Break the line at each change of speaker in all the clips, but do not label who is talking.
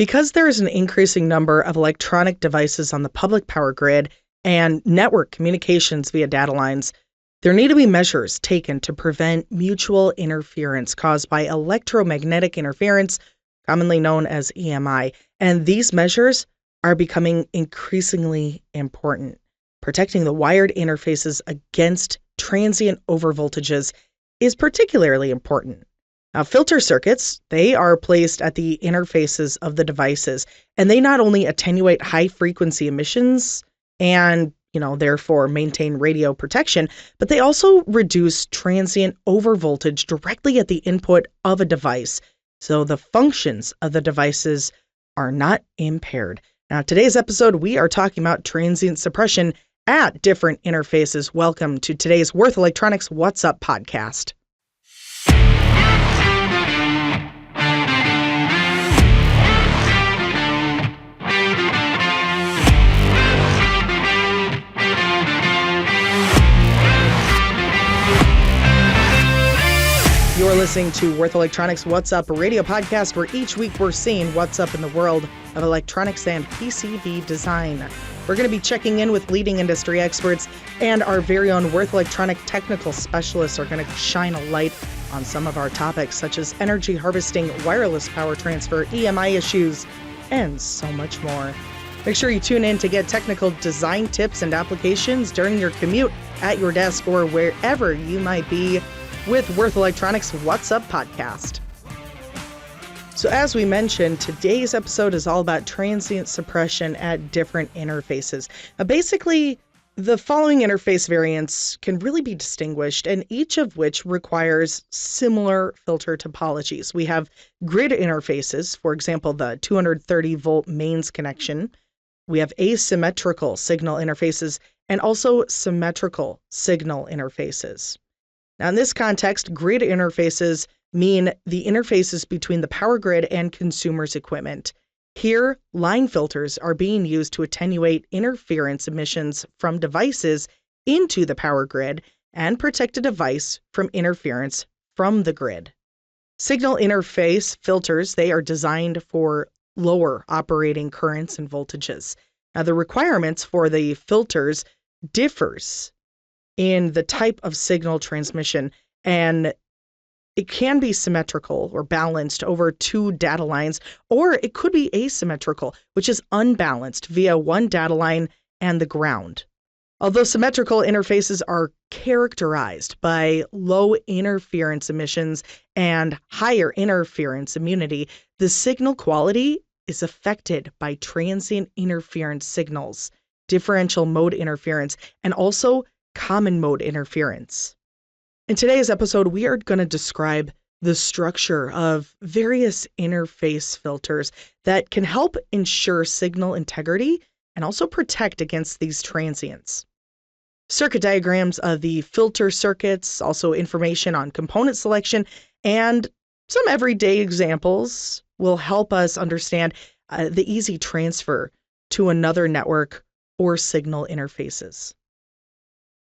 Because there is an increasing number of electronic devices on the public power grid and network communications via data lines, there need to be measures taken to prevent mutual interference caused by electromagnetic interference, commonly known as EMI. And these measures are becoming increasingly important. Protecting the wired interfaces against transient overvoltages is particularly important. Now, filter circuits, they are placed at the interfaces of the devices, and they not only attenuate high-frequency emissions and, therefore maintain radio protection, but they also reduce transient overvoltage directly at the input of a device, so the functions of the devices are not impaired. Now, today's episode, we are talking about transient suppression at different interfaces. Welcome to today's Würth Electronics What's Up podcast. You're listening to Würth Electronics What's Up, a radio podcast where each week we're seeing what's up in the world of electronics and PCB design. We're going to be checking in with leading industry experts, and our very own Würth Electronic technical specialists are going to shine a light on some of our topics, such as energy harvesting, wireless power transfer, EMI issues, and so much more. Make sure you tune in to get technical design tips and applications during your commute, at your desk, or wherever you might be with Würth Electronics What's Up podcast. So as we mentioned, today's episode is all about transient suppression at different interfaces. Basically, the following interface variants can really be distinguished, and each of which requires similar filter topologies. We have grid interfaces, for example, the 230-volt mains connection. We have asymmetrical signal interfaces and also symmetrical signal interfaces. Now, in this context, grid interfaces mean the interfaces between the power grid and consumers' equipment. Here, line filters are being used to attenuate interference emissions from devices into the power grid and protect a device from interference from the grid. Signal interface filters, they are designed for lower operating currents and voltages. Now, the requirements for the filters differs in the type of signal transmission, and it can be symmetrical or balanced over two data lines, or it could be asymmetrical, which is unbalanced via one data line and the ground. Although symmetrical interfaces are characterized by low interference emissions and higher interference immunity, the signal quality is affected by transient interference signals, differential mode interference, and also common mode interference. In today's episode, we are going to describe the structure of various interface filters that can help ensure signal integrity and also protect against these transients. Circuit diagrams of the filter circuits, also information on component selection, and some everyday examples will help us understand the easy transfer to another network or signal interfaces.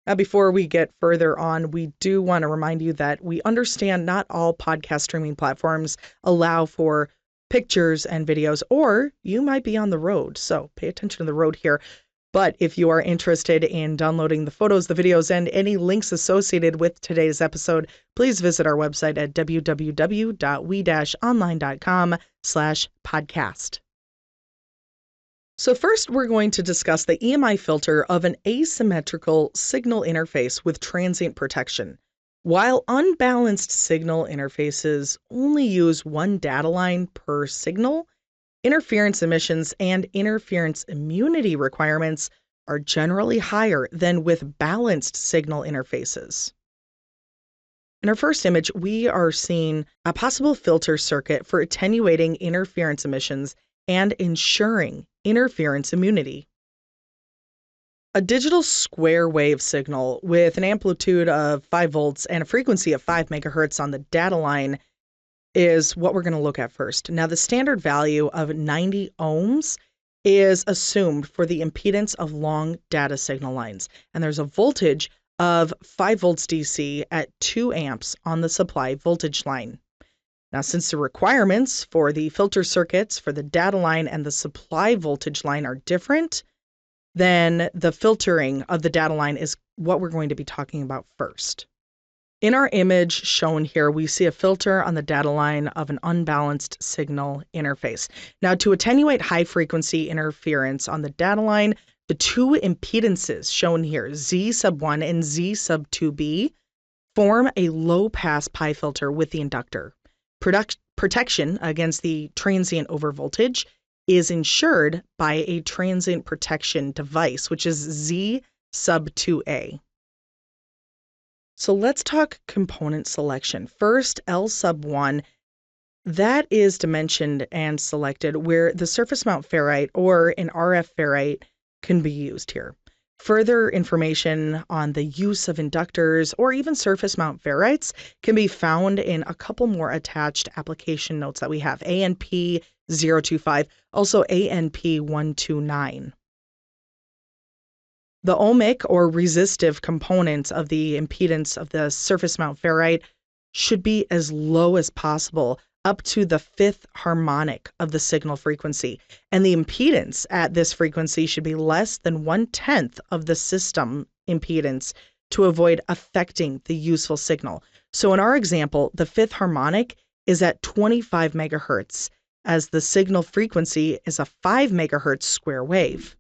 Now, before we get further on, we do want to remind you that we understand not all podcast streaming platforms allow for pictures and videos, or you might be on the road, so pay attention to the road here. But if you are interested in downloading the photos, the videos, and any links associated with today's episode, please visit our website at www.we-online.com/podcast. So first, we're going to discuss the EMI filter of an asymmetrical signal interface with transient protection. While unbalanced signal interfaces only use one data line per signal, interference emissions and interference immunity requirements are generally higher than with balanced signal interfaces. In our first image, we are seeing a possible filter circuit for attenuating interference emissions and ensuring interference immunity. A digital square wave signal with an amplitude of 5 volts and a frequency of 5 megahertz on the data line is what we're going to look at first. Now, the standard value of 90 ohms is assumed for the impedance of long data signal lines, and there's a voltage of 5 volts DC at 2 amps on the supply voltage line. Now, since the requirements for the filter circuits for the data line and the supply voltage line are different, then the filtering of the data line is what we're going to be talking about first. In our image shown here, we see a filter on the data line of an unbalanced signal interface. Now, to attenuate high-frequency interference on the data line, the two impedances shown here, Z sub 1 and Z sub 2B, form a low-pass pi filter with the inductor. Protection against the transient overvoltage is ensured by a transient protection device, which is Z sub 2A. So let's talk component selection. First, L sub 1, that is dimensioned and selected where the surface mount ferrite or an RF ferrite can be used here. Further information on the use of inductors or even surface mount ferrites can be found in a couple more attached application notes that we have, ANP 025, also ANP 129. The ohmic or resistive components of the impedance of the surface mount ferrite should be as low as possible, up to the fifth harmonic of the signal frequency. And the impedance at this frequency should be less than 1/10 of the system impedance to avoid affecting the useful signal. So in our example, the fifth harmonic is at 25 megahertz, as the signal frequency is a 5 megahertz square wave.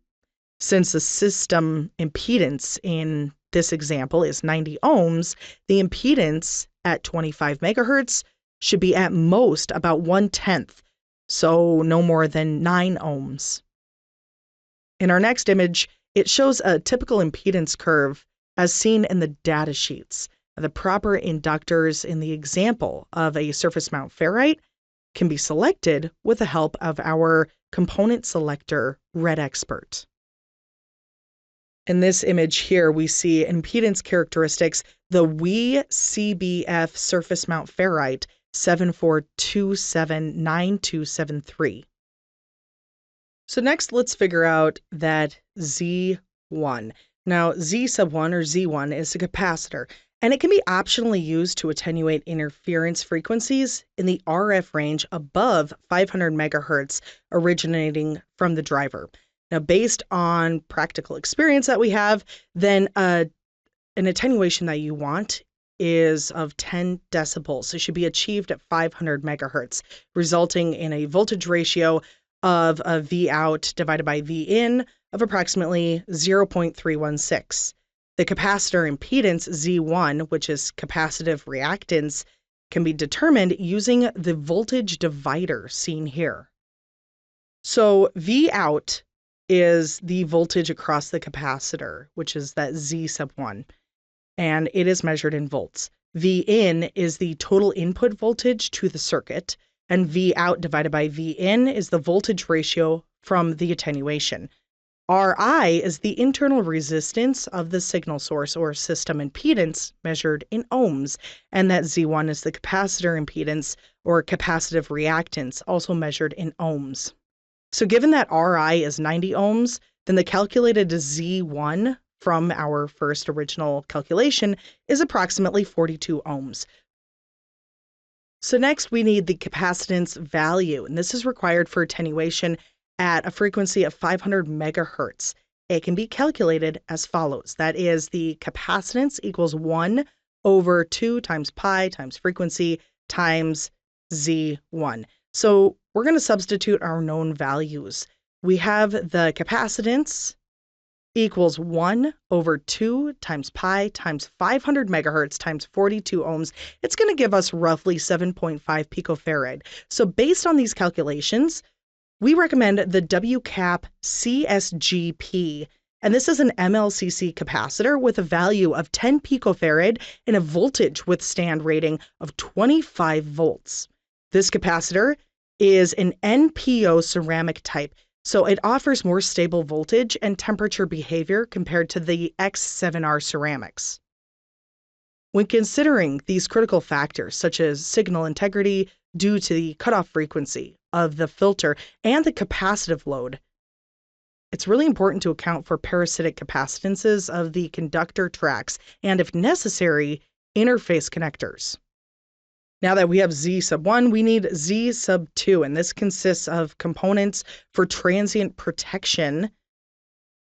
Since the system impedance in this example is 90 ohms, the impedance at 25 megahertz should be at most about 1/10, so no more than 9 ohms. In our next image, it shows a typical impedance curve as seen in the data sheets. The proper inductors in the example of a surface mount ferrite can be selected with the help of our component selector Red Expert. In this image here, we see impedance characteristics, the WE-CBF surface mount ferrite 74279273. So next, let's figure out that Z1. Now, Z sub 1 or Z1 is a capacitor, and it can be optionally used to attenuate interference frequencies in the RF range above 500 megahertz originating from the driver. Now, based on practical experience that we have, then an attenuation that you want is of 10 decibels. It should be achieved at 500 megahertz, resulting in a voltage ratio of a V out divided by V in of approximately 0.316. The capacitor impedance Z1, which is capacitive reactance, can be determined using the voltage divider seen here. So V out is the voltage across the capacitor, which is that Z sub 1, and it is measured in volts. V in is the total input voltage to the circuit, and V out divided by V in is the voltage ratio from the attenuation. Ri is the internal resistance of the signal source or system impedance measured in ohms, and that Z1 is the capacitor impedance or capacitive reactance, also measured in ohms. So given that Ri is 90 ohms, then the calculated Z1 from our first original calculation is approximately 42 ohms. So next we need the capacitance value, and this is required for attenuation at a frequency of 500 megahertz. It can be calculated as follows. That is, the capacitance equals 1 over 2 times pi times frequency times Z1. So we're going to substitute our known values. We have the capacitance equals 1 over 2 times pi times 500 megahertz times 42 ohms. It's going to give us roughly 7.5 picofarad. So based on these calculations, we recommend the WCAP CSGP, and this is an MLCC capacitor with a value of 10 picofarad and a voltage withstand rating of 25 volts. This capacitor is an NPO ceramic type, so it offers more stable voltage and temperature behavior compared to the X7R ceramics. When considering these critical factors, such as signal integrity due to the cutoff frequency of the filter and the capacitive load, it's really important to account for parasitic capacitances of the conductor tracks and, if necessary, interface connectors. Now that we have Z sub 1, we need Z sub 2, and this consists of components for transient protection,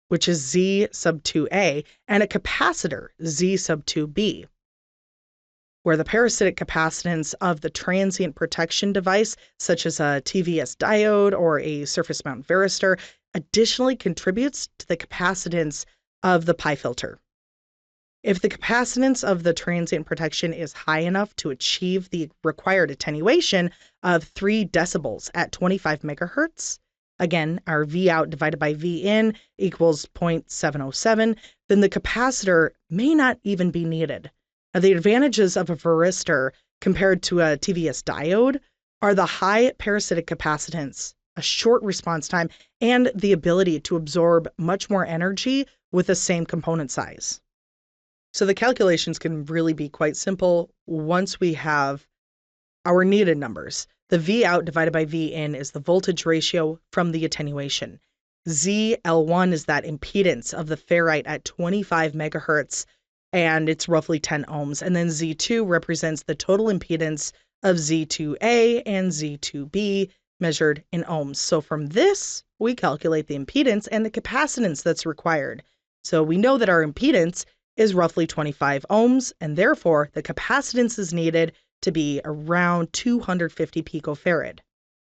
which is Z sub 2A, and a capacitor, Z sub 2B, where the parasitic capacitance of the transient protection device, such as a TVS diode or a surface mount varistor, additionally contributes to the capacitance of the pi filter. If the capacitance of the transient protection is high enough to achieve the required attenuation of 3 decibels at 25 megahertz, again, our V out divided by V in equals 0.707, then the capacitor may not even be needed. Now, the advantages of a varistor compared to a TVS diode are the high parasitic capacitance, a short response time, and the ability to absorb much more energy with the same component size. So the calculations can really be quite simple once we have our needed numbers. The V out divided by V in is the voltage ratio from the attenuation. ZL1 is that impedance of the ferrite at 25 megahertz, and it's roughly 10 ohms. And then Z2 represents the total impedance of Z2A and Z2B measured in ohms. So from this, we calculate the impedance and the capacitance that's required. So we know that our impedance is roughly 25 ohms, and therefore the capacitance is needed to be around 250 picofarad.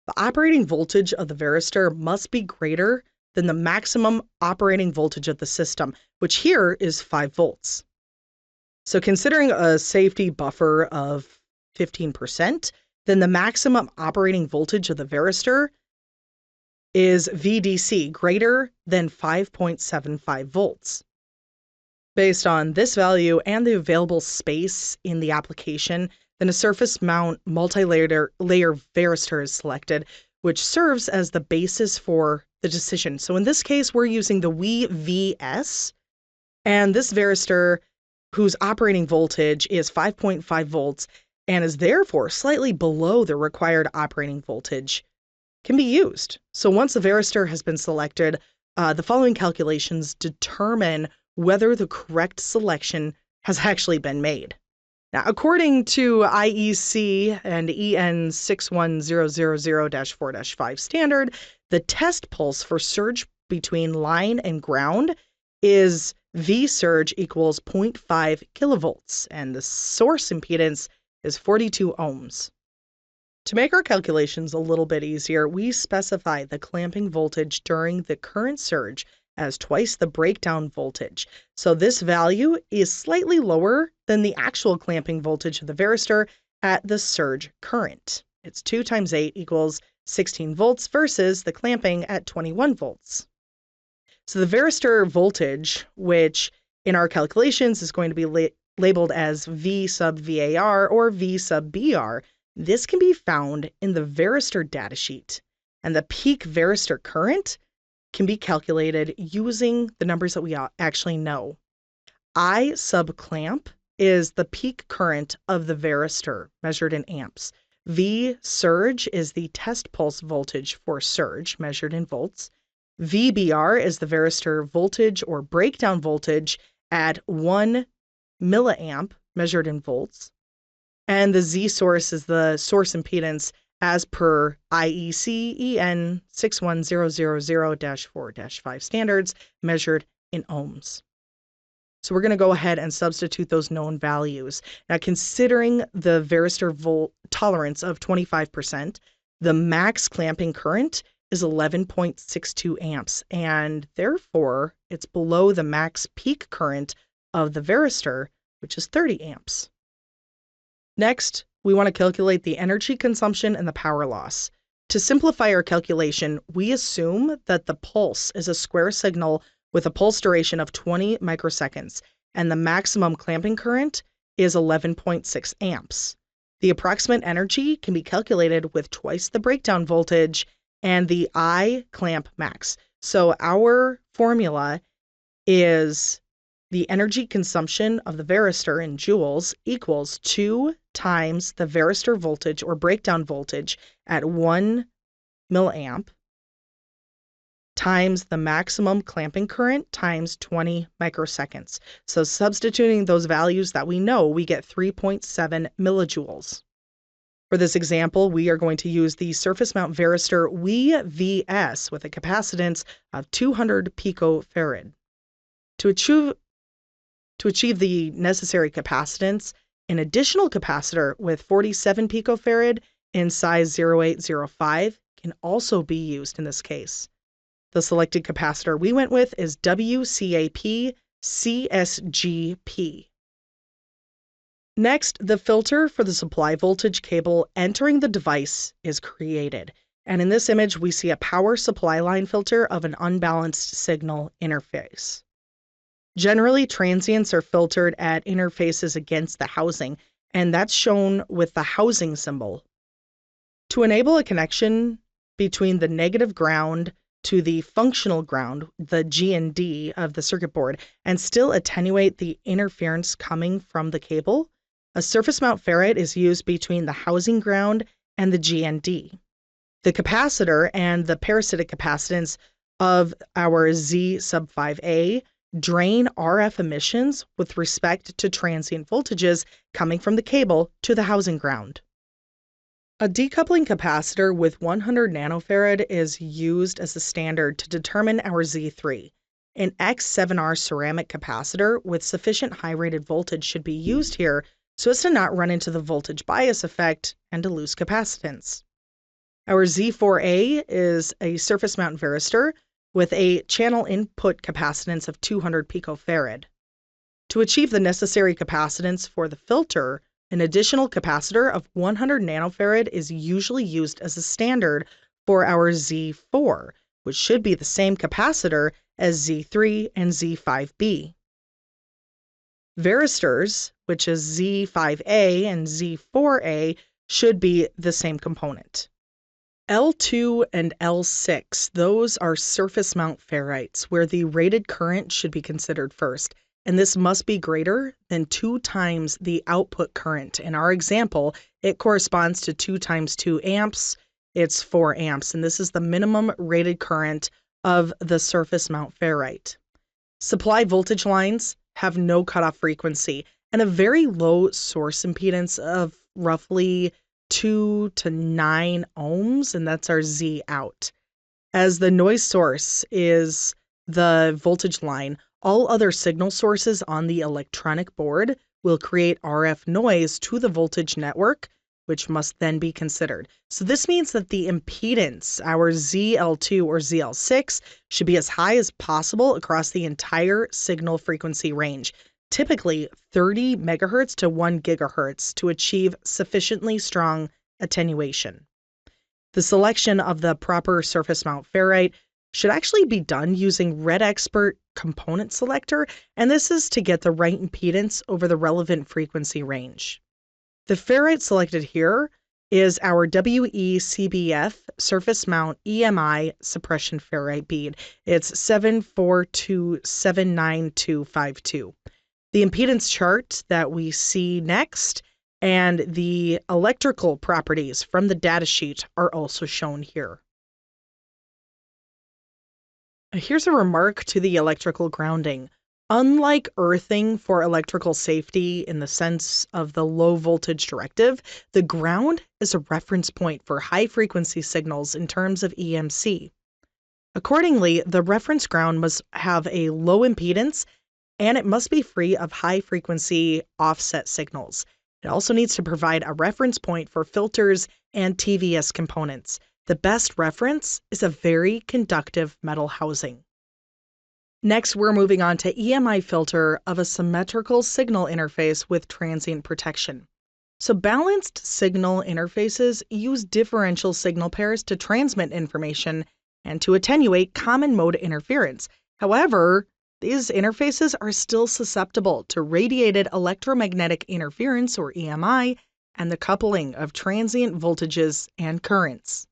The operating voltage of the varistor must be greater than the maximum operating voltage of the system, which here is 5 volts. So considering a safety buffer of 15%, then the maximum operating voltage of the varistor is VDC greater than 5.75 volts. Based on this value and the available space in the application, then a surface mount multi-layer varistor is selected, which serves as the basis for the decision. So in this case, we're using the WE-VS, and this varistor, whose operating voltage is 5.5 volts and is therefore slightly below the required operating voltage, can be used. So once the varistor has been selected, the following calculations determine whether the correct selection has actually been made. Now, according to IEC and EN 61000-4-5 standard, the test pulse for surge between line and ground is V surge equals 0.5 kilovolts, and the source impedance is 42 ohms. To make our calculations a little bit easier, we specify the clamping voltage during the current surge as twice the breakdown voltage. So this value is slightly lower than the actual clamping voltage of the varistor at the surge current. It's 2 times 8 equals 16 volts versus the clamping at 21 volts. So the varistor voltage, which in our calculations is going to be labeled as V sub VAR or V sub BR, this can be found in the varistor datasheet. And the peak varistor current can be calculated using the numbers that we actually know. I sub clamp is the peak current of the varistor measured in amps. V surge is the test pulse voltage for surge measured in volts. VBR is the varistor voltage or breakdown voltage at 1 milliamp measured in volts. And the Z source is the source impedance as per IEC EN 61000-4-5 standards measured in ohms. So we're going to go ahead and substitute those known values. Now, considering the varistor volt tolerance of 25%, the max clamping current is 11.62 amps, and therefore it's below the max peak current of the varistor, which is 30 amps. Next, we want to calculate the energy consumption and the power loss. To simplify our calculation, we assume that the pulse is a square signal with a pulse duration of 20 microseconds, and the maximum clamping current is 11.6 amps. The approximate energy can be calculated with twice the breakdown voltage and the I clamp max. So our formula is the energy consumption of the varistor in joules equals 2 times the varistor voltage or breakdown voltage at 1 milliamp times the maximum clamping current times 20 microseconds. So substituting those values that we know, we get 3.7 millijoules. For this example, we are going to use the surface mount varistor WE-VS with a capacitance of 200 picofarad. To achieve the necessary capacitance, an additional capacitor with 47 picofarad in size 0805 can also be used in this case. The selected capacitor we went with is WCAP CSGP. Next, the filter for the supply voltage cable entering the device is created. And in this image, we see a power supply line filter of an unbalanced signal interface. Generally, transients are filtered at interfaces against the housing, and that's shown with the housing symbol. To enable a connection between the negative ground to the functional ground, the GND of the circuit board, and still attenuate the interference coming from the cable, a surface mount ferrite is used between the housing ground and the GND. The capacitor and the parasitic capacitance of our Z sub 5A drain RF emissions with respect to transient voltages coming from the cable to the housing ground. A decoupling capacitor with 100 nanofarad is used as a standard to determine our Z3. An X7R ceramic capacitor with sufficient high-rated voltage should be used here so as to not run into the voltage bias effect and to lose capacitance. Our Z4A is a surface mount varistor with a channel input capacitance of 200 picofarad. To achieve the necessary capacitance for the filter, an additional capacitor of 100 nanofarad is usually used as a standard for our Z4, which should be the same capacitor as Z3 and Z5B. Varistors, which is Z5A and Z4A, should be the same component. L2 and L6, those are surface mount ferrites, where the rated current should be considered first, and this must be greater than 2 times the output current. In our example, it corresponds to 2 times 2 amps, it's 4 amps, and this is the minimum rated current of the surface mount ferrite. Supply voltage lines have no cutoff frequency and a very low source impedance of roughly 2 to 9 ohms, and that's our Z out. As the noise source is the voltage line, all other signal sources on the electronic board will create RF noise to the voltage network, which must then be considered. So this means that the impedance, our ZL2 or ZL6, should be as high as possible across the entire signal frequency range, typically 30 megahertz to 1 gigahertz, to achieve sufficiently strong attenuation. The selection of the proper surface mount ferrite should actually be done using Red Expert component selector, and this is to get the right impedance over the relevant frequency range. The ferrite selected here is our WE-CBF surface mount EMI suppression ferrite bead. It's 742795252. The impedance chart that we see next and the electrical properties from the datasheet are also shown here. Here's a remark to the electrical grounding. Unlike earthing for electrical safety in the sense of the low voltage directive, the ground is a reference point for high frequency signals in terms of EMC. Accordingly, the reference ground must have a low impedance and it must be free of high frequency offset signals. It also needs to provide a reference point for filters and TVS components. The best reference is a very conductive metal housing. Next, we're moving on to EMI filter of a symmetrical signal interface with transient protection. So balanced signal interfaces use differential signal pairs to transmit information and to attenuate common mode interference. However, these interfaces are still susceptible to radiated electromagnetic interference, or EMI, and the coupling of transient voltages and currents.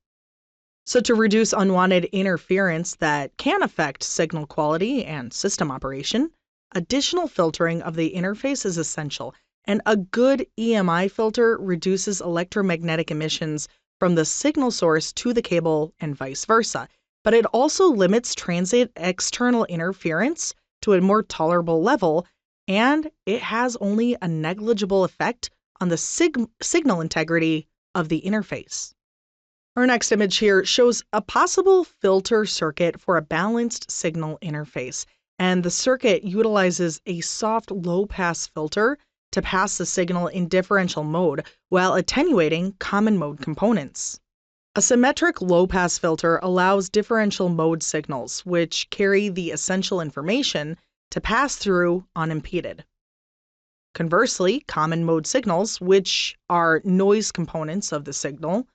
So to reduce unwanted interference that can affect signal quality and system operation, additional filtering of the interface is essential, and a good EMI filter reduces electromagnetic emissions from the signal source to the cable and vice versa. But it also limits transient external interference to a more tolerable level, and it has only a negligible effect on the signal integrity of the interface. Our next image here shows a possible filter circuit for a balanced signal interface, and the circuit utilizes a soft low-pass filter to pass the signal in differential mode while attenuating common mode components. A symmetric low-pass filter allows differential mode signals, which carry the essential information, to pass through unimpeded. Conversely, common mode signals, which are noise components of the signal,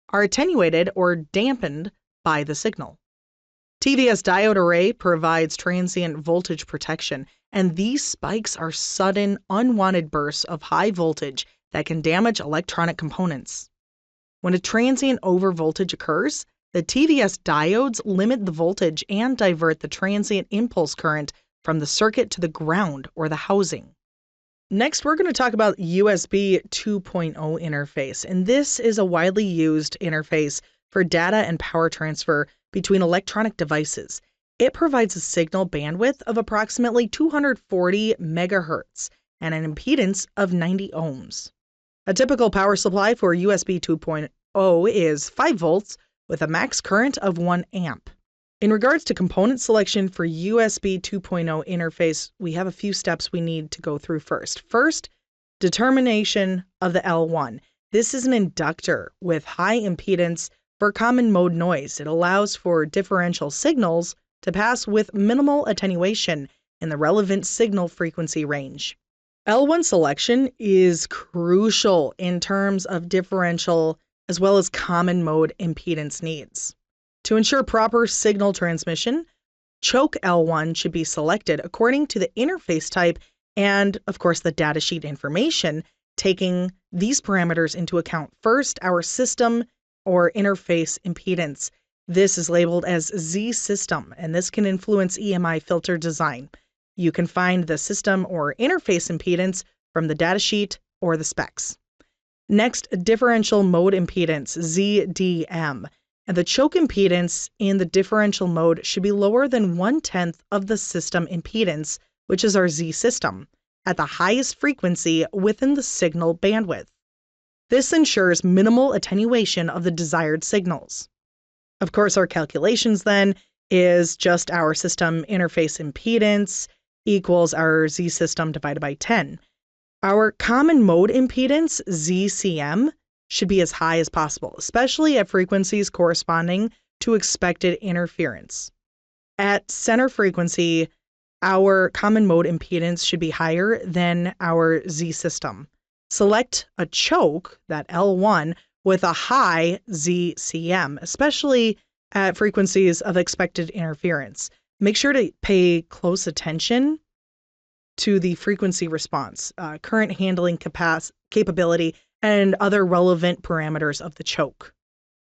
are attenuated or dampened by the signal. TVS diode array provides transient voltage protection, and these spikes are sudden, unwanted bursts of high voltage that can damage electronic components. When a transient overvoltage occurs, the TVS diodes limit the voltage and divert the transient impulse current from the circuit to the ground or the housing. Next, we're going to talk about USB 2.0 interface, and this is a widely used interface for data and power transfer between electronic devices. It provides a signal bandwidth of approximately 240 megahertz and an impedance of 90 ohms. A typical power supply for USB 2.0 is 5 volts with a max current of 1 amp. In regards to component selection for USB 2.0 interface, we have a few steps we need to go through first. First, determination of the L1. This is an inductor with high impedance for common mode noise. It allows for differential signals to pass with minimal attenuation in the relevant signal frequency range. L1 selection is crucial in terms of differential as well as common mode impedance needs. To ensure proper signal transmission, choke L1 should be selected according to the interface type and, of course, the datasheet information, taking these parameters into account. First, our system or interface impedance. This is labeled as Z system, and this can influence EMI filter design. You can find the system or interface impedance from the datasheet or the specs. Next, differential mode impedance, ZDM. And the choke impedance in the differential mode should be lower than 1/10 of the system impedance, which is our Z system, at the highest frequency within the signal bandwidth. This ensures minimal attenuation of the desired signals. Of course, our calculations then is just our system interface impedance equals our Z system divided by 10. Our common mode impedance, ZCM, should be as high as possible, especially at frequencies corresponding to expected interference. At center frequency, our common mode impedance should be higher than our Z system. Select a choke, that L1, with a high ZCM, especially at frequencies of expected interference. Make sure to pay close attention to the frequency response, current handling capability, and other relevant parameters of the choke.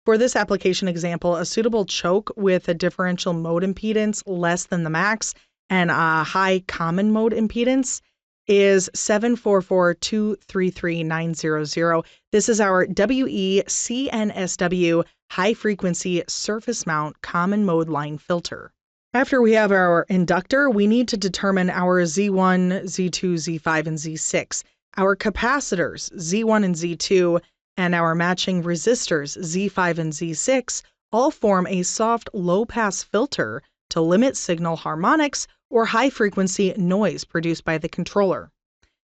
For this application example, a suitable choke with a differential mode impedance less than the max and a high common mode impedance is 744233900. This is our WE-CNSW high-frequency surface mount common mode line filter. After we have our inductor, we need to determine our Z1, Z2, Z5, and Z6. Our capacitors, Z1 and Z2, and our matching resistors, Z5 and Z6, all form a soft low-pass filter to limit signal harmonics or high-frequency noise produced by the controller.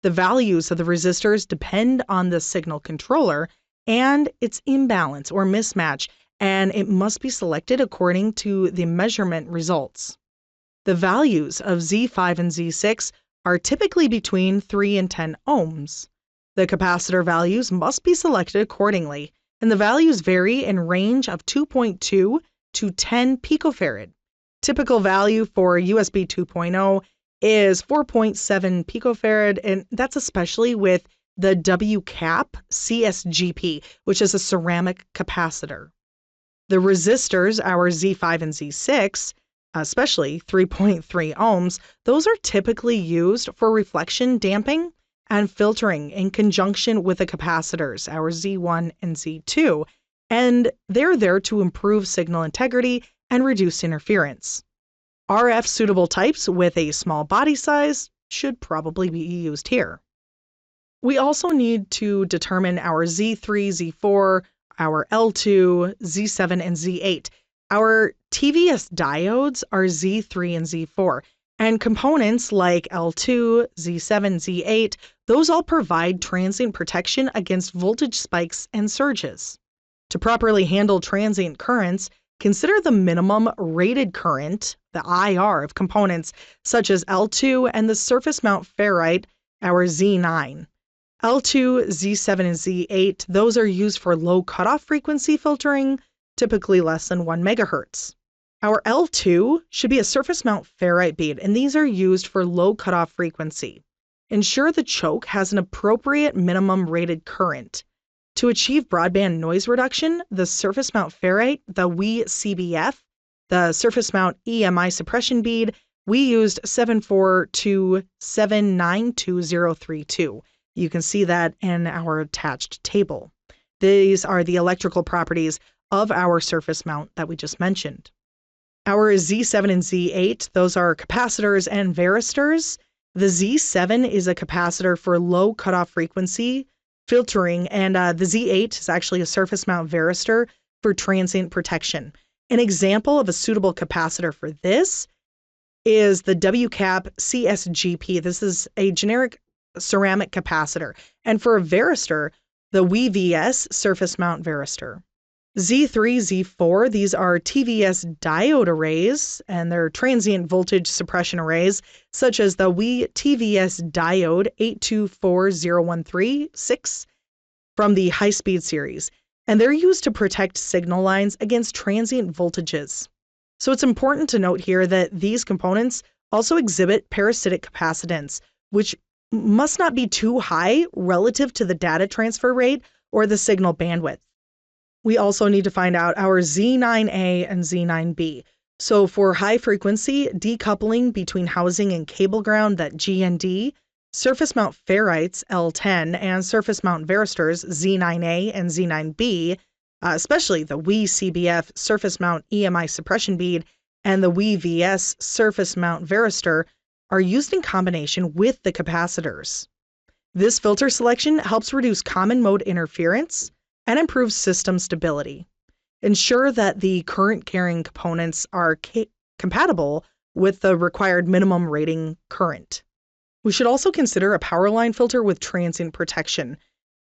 The values of the resistors depend on the signal controller and its imbalance or mismatch, and it must be selected according to the measurement results. The values of Z5 and Z6 are typically between 3 and 10 ohms. The capacitor values must be selected accordingly, and the values vary in range of 2.2 to 10 picofarad. Typical value for USB 2.0 is 4.7 picofarad, and that's especially with the WCAP CSGP, which is a ceramic capacitor. The resistors, our Z5 and Z6, especially 3.3 ohms, those are typically used for reflection damping and filtering in conjunction with the capacitors, our Z1 and Z2, and they're there to improve signal integrity and reduce interference. RF suitable types with a small body size should probably be used here. We also need to determine our Z3, Z4, our L2, Z7, and Z8. Our TVS diodes are Z3 and Z4, and components like L2, Z7, Z8, those all provide transient protection against voltage spikes and surges. To properly handle transient currents, consider the minimum rated current, the IR, of components such as L2 and the surface mount ferrite, our Z9. L2, Z7, and Z8, those are used for low cutoff frequency filtering, typically less than 1 megahertz. Our L2 should be a surface mount ferrite bead, and these are used for low cutoff frequency. Ensure the choke has an appropriate minimum rated current. To achieve broadband noise reduction, the surface mount ferrite, the WE-CBF, the surface mount EMI suppression bead, we used 742792032. You can see that in our attached table. These are the electrical properties of our surface mount that we just mentioned. Our Z7 and Z8, those are capacitors and varistors. The Z7 is a capacitor for low cutoff frequency filtering, and the Z8 is actually a surface mount varistor for transient protection. An example of a suitable capacitor for this is the WCAP CSGP. This is a generic ceramic capacitor, and for a varistor, the WE-VS surface mount varistor. Z3, Z4, these are TVS diode arrays, and they're transient voltage suppression arrays, such as the WE-TVS diode 824013-6 from the high-speed series, and they're used to protect signal lines against transient voltages. So it's important to note here that these components also exhibit parasitic capacitance, which must not be too high relative to the data transfer rate or the signal bandwidth. We also need to find out our Z9A and Z9B. So for high frequency, decoupling between housing and cable ground, that GND, surface mount ferrites, L10, and surface mount varistors, Z9A and Z9B, especially the WE-CBF surface mount EMI suppression bead and the WE-VS surface mount varistor, are used in combination with the capacitors. This filter selection helps reduce common mode interference and improves system stability. Ensure that the current carrying components are compatible with the required minimum rating current. We should also consider a power line filter with transient protection,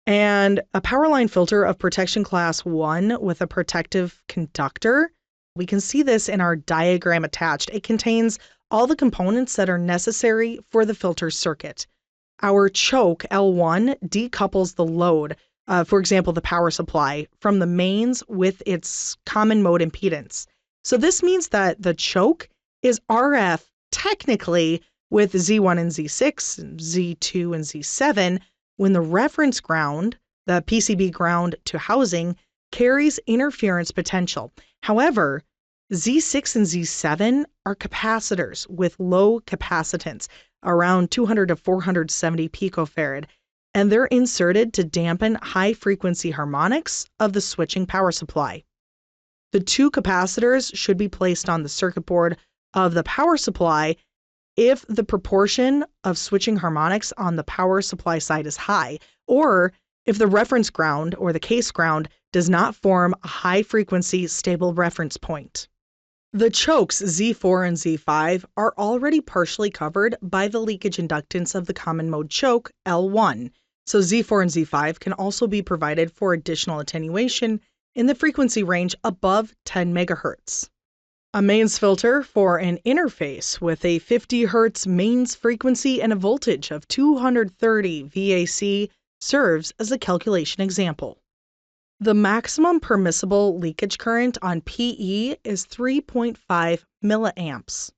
and a power line filter of protection class 1 with a protective conductor. We can see this in our diagram attached. It contains all the components that are necessary for the filter circuit. Our choke, L1, decouples the load, for example, the power supply, from the mains with its common mode impedance. So this means that the choke is RF technically with Z1 and Z6, and Z2 and Z7, when the reference ground, the PCB ground to housing, carries interference potential. However, Z6 and Z7 are capacitors with low capacitance, around 200 to 470 picofarad, and they're inserted to dampen high-frequency harmonics of the switching power supply. The two capacitors should be placed on the circuit board of the power supply if the proportion of switching harmonics on the power supply side is high, or if the reference ground or the case ground does not form a high-frequency stable reference point. The chokes Z4 and Z5 are already partially covered by the leakage inductance of the common mode choke, L1, so Z4 and Z5 can also be provided for additional attenuation in the frequency range above 10 megahertz. A mains filter for an interface with a 50 Hz mains frequency and a voltage of 230 VAC serves as a calculation example. The maximum permissible leakage current on PE is 3.5 milliamps.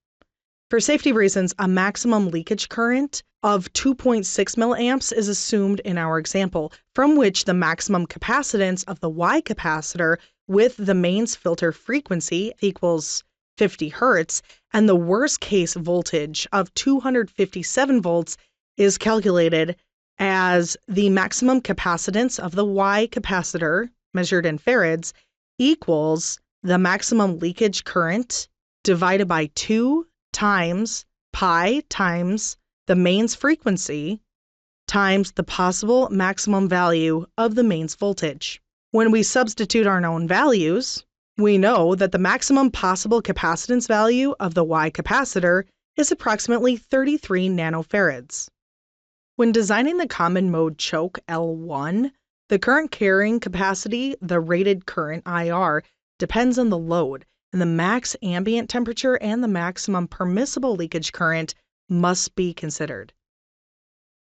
For safety reasons, a maximum leakage current of 2.6 milliamps is assumed in our example, from which the maximum capacitance of the Y capacitor with the mains filter frequency equals 50 Hz, and the worst case voltage of 257 volts is calculated as the maximum capacitance of the Y capacitor, measured in farads, equals the maximum leakage current divided by 2 times pi times the mains frequency times the possible maximum value of the mains voltage. When we substitute our known values, we know that the maximum possible capacitance value of the Y capacitor is approximately 33 nanofarads. When designing the common mode choke L1, the current carrying capacity, the rated current IR, depends on the load, and the max ambient temperature and the maximum permissible leakage current must be considered.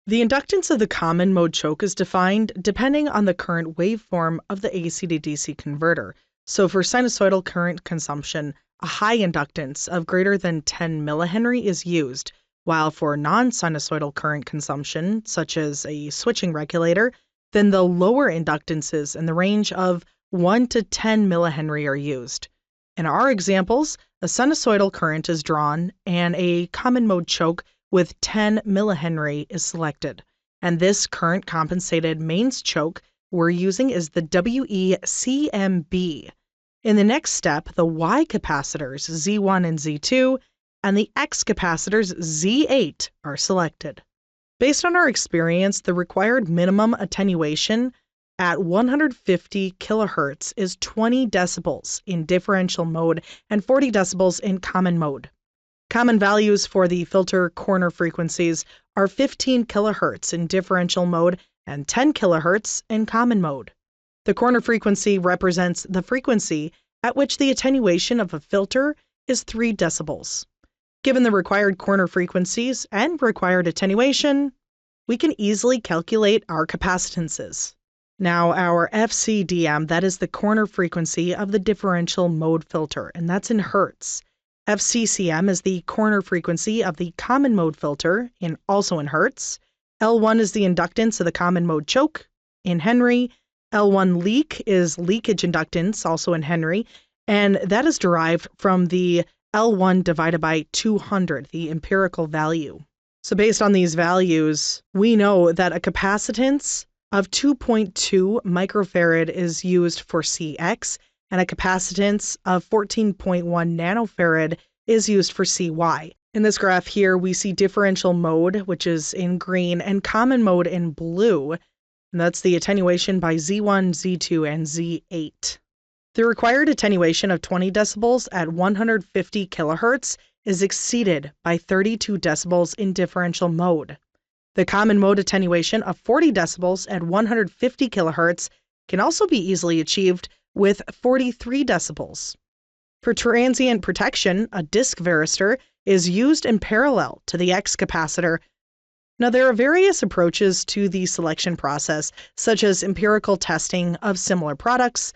The inductance of the common mode choke is defined depending on the current waveform of the AC to DC converter. So for sinusoidal current consumption, a high inductance of greater than 10 millihenry is used, while for non-sinusoidal current consumption, such as a switching regulator, then the lower inductances in the range of 1 to 10 millihenry are used. In our examples, a sinusoidal current is drawn and a common mode choke with 10 millihenry is selected. And this current compensated mains choke we're using is the WE-CBF. In the next step, the Y capacitors Z1 and Z2 and the X capacitors Z8 are selected. Based on our experience, the required minimum attenuation at 150 kilohertz is 20 decibels in differential mode and 40 decibels in common mode. Common values for the filter corner frequencies are 15 kilohertz in differential mode and 10 kilohertz in common mode. The corner frequency represents the frequency at which the attenuation of a filter is 3 decibels. Given the required corner frequencies and required attenuation, we can easily calculate our capacitances. Now our FCDM, that is the corner frequency of the differential mode filter, and that's in hertz. FCCM is the corner frequency of the common mode filter, also in hertz. L1 is the inductance of the common mode choke, in Henry. L1 leak is leakage inductance, also in Henry, and that is derived from the L1 divided by 200, the empirical value. So based on these values, we know that a capacitance of 2.2 microfarad is used for CX, and a capacitance of 14.1 nanofarad is used for CY. In this graph here, we see differential mode, which is in green, and common mode in blue, and that's the attenuation by Z1, Z2, and Z8. The required attenuation of 20 decibels at 150 kilohertz is exceeded by 32 decibels in differential mode. The common mode attenuation of 40 decibels at 150 kilohertz can also be easily achieved with 43 decibels. For transient protection, a disc varistor is used in parallel to the X capacitor. Now, there are various approaches to the selection process, such as empirical testing of similar products,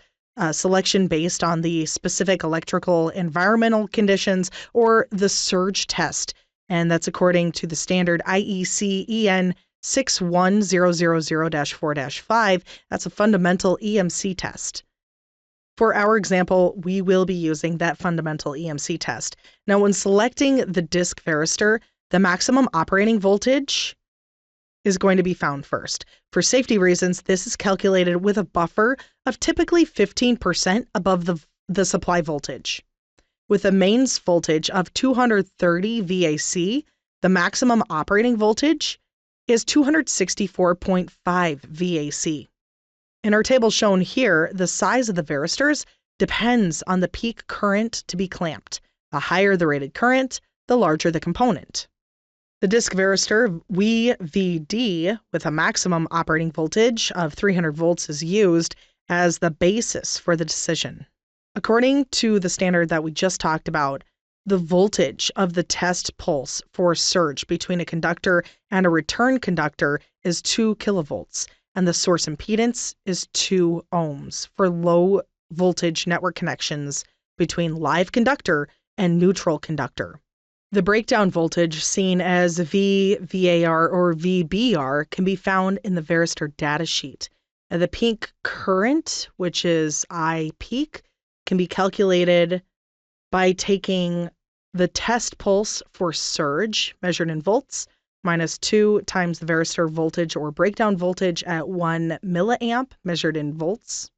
selection based on the specific electrical environmental conditions, or the surge test, and that's according to the standard IEC EN 61000-4-5. That's a fundamental EMC test. For our example, we will be using that fundamental EMC test. Now, when selecting the disc varistor, the maximum operating voltage is going to be found first. For safety reasons, this is calculated with a buffer of typically 15% above the supply voltage. With a mains voltage of 230 VAC, the maximum operating voltage is 264.5 VAC. In our table shown here, the size of the varistors depends on the peak current to be clamped. The higher the rated current, the larger the component. The disc varistor VVD with a maximum operating voltage of 300 volts is used as the basis for the decision. According to the standard that we just talked about, the voltage of the test pulse for surge between a conductor and a return conductor is 2 kilovolts, and the source impedance is 2 ohms for low voltage network connections between live conductor and neutral conductor. The breakdown voltage, seen as VVAR or VBR, can be found in the varistor datasheet. The peak current, which is I peak, can be calculated by taking the test pulse for surge, measured in volts, minus 2 times the varistor voltage or breakdown voltage at 1 milliamp, measured in volts,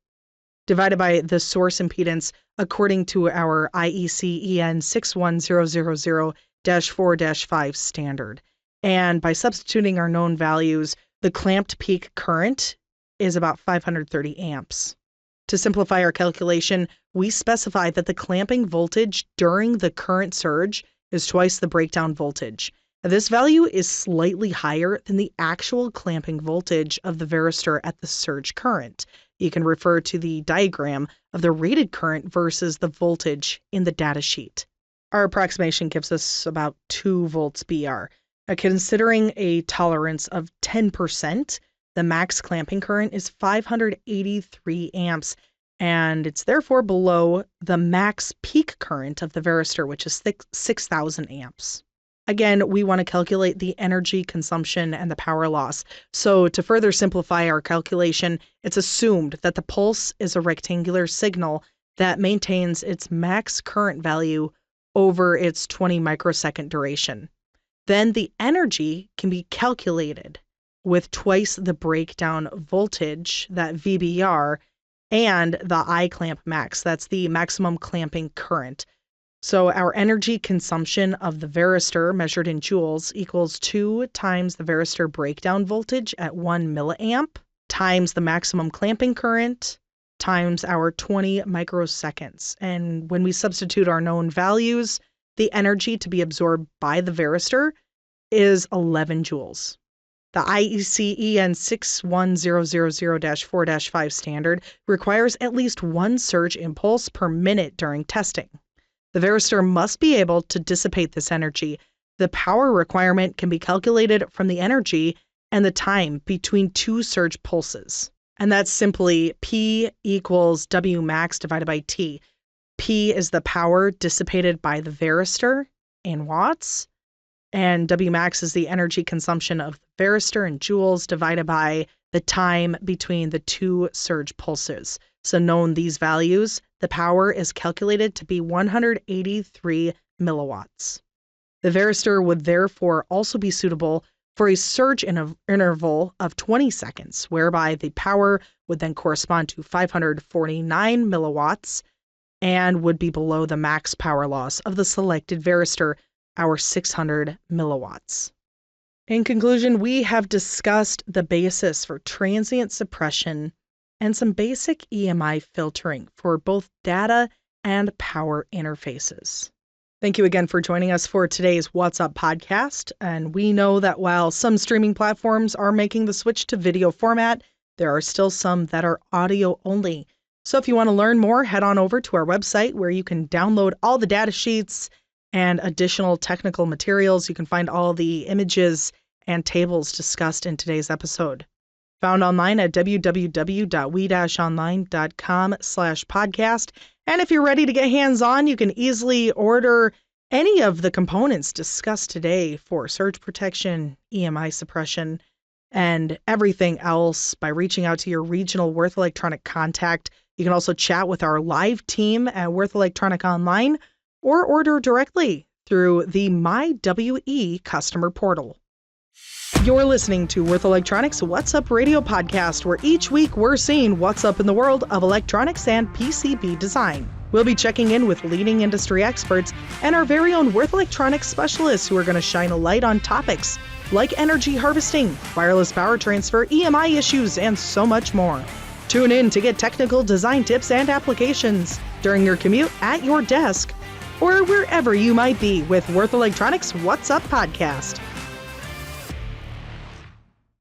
divided by the source impedance according to our IEC EN 61000-4-5 standard. And by substituting our known values, The clamped peak current is about 530 amps. To simplify our calculation, we specify that the clamping voltage during the current surge is twice the breakdown voltage. This value is slightly higher than the actual clamping voltage of the varistor at the surge current. You can refer to the diagram of the rated current versus the voltage in the data sheet. Our approximation gives us about 2 volts BR. Considering a tolerance of 10%, the max clamping current is 583 amps, and it's therefore below the max peak current of the varistor, which is 6,000 amps. Again, we want to calculate the energy consumption and the power loss. So to further simplify our calculation, it's assumed that the pulse is a rectangular signal that maintains its max current value over its 20 microsecond duration. Then the energy can be calculated with twice the breakdown voltage, that VBR, and the I clamp max, that's the maximum clamping current. So our energy consumption of the varistor measured in joules equals 2 times the varistor breakdown voltage at 1 milliamp times the maximum clamping current times our 20 microseconds. And when we substitute our known values, the energy to be absorbed by the varistor is 11 joules. The IEC EN 61000-4-5 standard requires at least one surge impulse per minute during testing. The varistor must be able to dissipate this energy. The power requirement can be calculated from the energy and the time between 2 surge pulses. And that's simply P equals W max divided by T. P is the power dissipated by the varistor in watts, and W max is the energy consumption of the varistor in joules divided by the time between the 2 surge pulses. So known these values, the power is calculated to be 183 milliwatts. The varistor would therefore also be suitable for a surge interval of 20 seconds, whereby the power would then correspond to 549 milliwatts and would be below the max power loss of the selected varistor, our 600 milliwatts. In conclusion, we have discussed the basis for transient suppression and some basic EMI filtering for both data and power interfaces. Thank you again for joining us for today's What's Up podcast. And we know that while some streaming platforms are making the switch to video format, there are still some that are audio only. So if you want to learn more, head on over to our website where you can download all the data sheets and additional technical materials. You can find all the images and tables discussed in today's episode. Found online at www.we-online.com/podcast. And if you're ready to get hands-on, you can easily order any of the components discussed today for surge protection, EMI suppression, and everything else by reaching out to your regional Würth Electronic contact. You can also chat with our live team at Würth Electronic Online or order directly through the MyWE customer portal. You're listening to Würth Electronics What's Up radio podcast, where each week we're seeing what's up in the world of electronics and PCB design. We'll be checking in with leading industry experts and our very own Würth Electronics specialists who are going to shine a light on topics like energy harvesting, wireless power transfer, EMI issues, and so much more. Tune in to get technical design tips and applications during your commute, at your desk, or wherever you might be with Würth Electronics What's Up podcast.